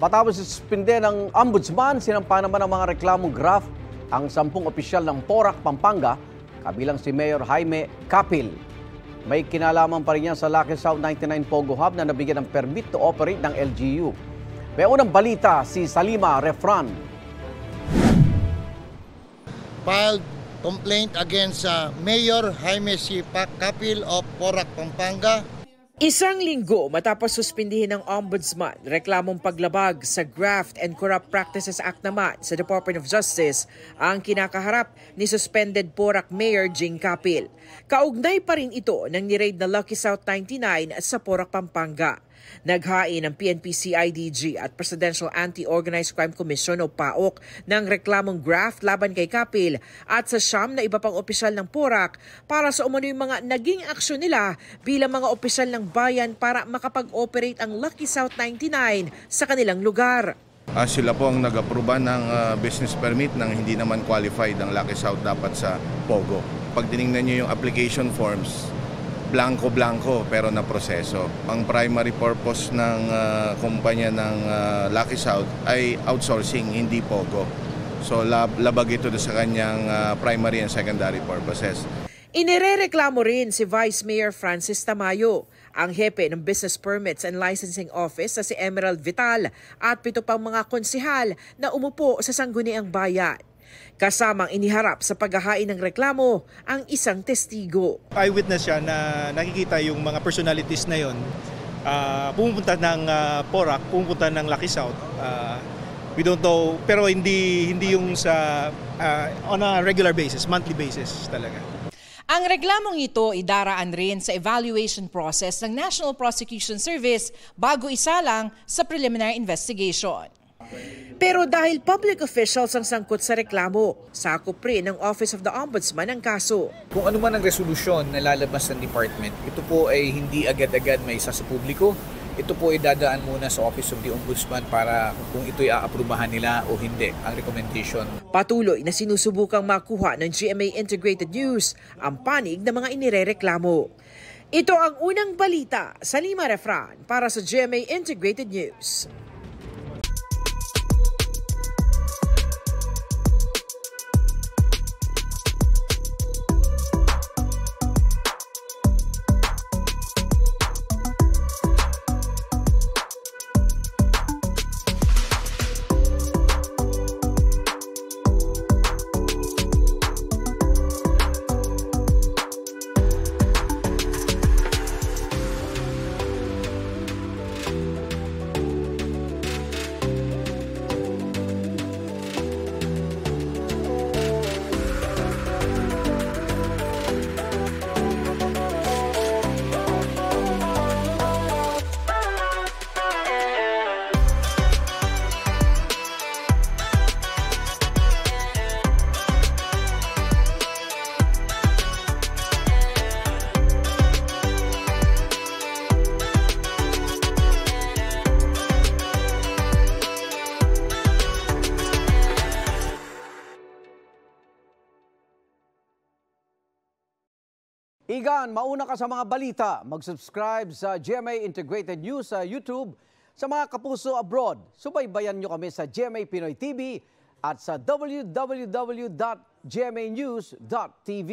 Matapos suspinde ng ombudsman, sinampa naman ang mga reklamong graft ang 10 opisyal ng Porac, Pampanga, kabilang si Mayor Jaime Capil. May kinalaman pa rin yan sa Lucky South 99 Pogo Hub na nabigyan ng permit to operate ng LGU. May unang balita si Salima Refran. Filed complaint against Mayor Jaime C. Capil of Porac, Pampanga. Isang linggo matapos suspindihin ng Ombudsman, reklamong paglabag sa Graft and Corrupt Practices Act naman sa Department of Justice ang kinakaharap ni suspended Porac Mayor Jing Capil. Kaugnay pa rin ito ng niraid na Lucky South 99 sa Porac, Pampanga. Naghain ng PNP-CIDG at Presidential Anti-Organized Crime Commission o PAOK ng reklamong graft laban kay Capil at sa siyam na iba pang opisyal ng Porac para sa umano yung mga naging aksyon nila bilang mga opisyal ng bayan para makapag-operate ang Lucky South 99 sa kanilang lugar. Sila po ang nag-aproba ng business permit nang hindi naman qualified ang Lucky South dapat sa Pogo. Pag tinignan nyo yung application forms, blanco-blanco pero na proseso. Ang primary purpose ng kumpanya ng Lucky South ay outsourcing, hindi Pogo. So labag ito sa kanyang primary and secondary purposes. Inirereklamo rin si Vice Mayor Francis Tamayo, ang hepe ng Business Permits and Licensing Office na si Emerald Vital at 7 pang mga konsihal na umupo sa Sangguniang Bayan. Kasamang iniharap sa paghahain ng reklamo ang isang testigo. Eyewitness siya na nakikita yung mga personalities na yon pumupunta ng Porac, pumupunta ng Lucky South. We don't know, pero hindi yung sa on a regular basis, monthly basis talaga. Ang reklamong ito idaraan rin sa evaluation process ng National Prosecution Service bago isalang sa preliminary investigation. Pero dahil public officials ang sangkot sa reklamo, sakop rin ng Office of the Ombudsman ang kaso. Kung ano man ang resolusyon na lalabas ng department, ito po ay hindi agad-agad may isa sa publiko. Ito po ay dadaan muna sa Office of the Ombudsman para kung ito'y aaprubahan nila o hindi ang recommendation. Patuloy na sinusubukang makuha ng GMA Integrated News ang panig ng mga inirereklamo. Ito ang unang balita. Salima Refran para sa GMA Integrated News. Igan, mauna ka sa mga balita. Mag-subscribe sa GMA Integrated News sa YouTube. Sa mga kapuso abroad, subaybayan nyo kami sa GMA Pinoy TV at sa www.gmanews.tv.